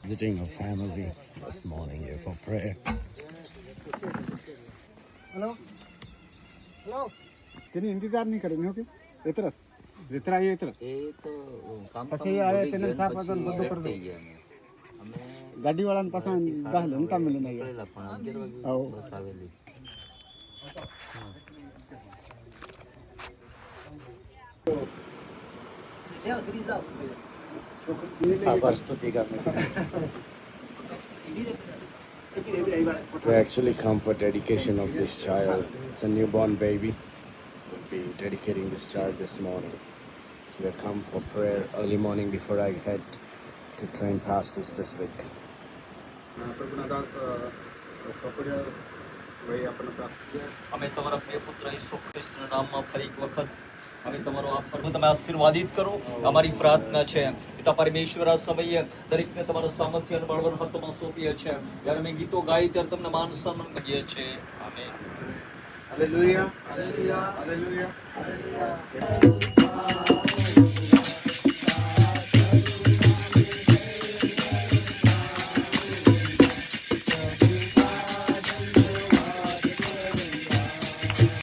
Visiting a family this morning here for prayer. Hello hello તેની ઇંતજાર નહીં કરે ને કે એતરસ જેતરા એ એતરસ એ તો કામ પછી આવે તેને સાફ બધું બધું કરી દે અમે ગાડી વાળાને પાછા ગાહલે નતા મળે નહીં નીકળેલા પણ 11 આવો. વાગે બસ આવેલી. We actually come for dedication of this child. It's a newborn baby. We'll be dedicating this child this morning. We come for prayer early morning before I head to train pastors this week. પ્રભુના દાસ supporter ભાઈ આપણને પ્રાપ્ત અમે તમારા પ્રિય પુત્ર ઈસુ ખ્રિસ્તના નામમાં ફરી એક વખત અમે તમારો આ પ્રભુ તમે આશીર્વાદિત કરો અમારી પ્રાર્થના છે પિતા પરમેશ્વર આ સમયે દરેકને તમારા સામર્થ્ય અને બળવન હાથોમાં સોંપીએ છે જ્યારે અમે ગીતો ગાઈએ ત્યારે તમને માન સન્માન કરીએ છીએ આમેન. Hallelujah hallelujah hallelujah.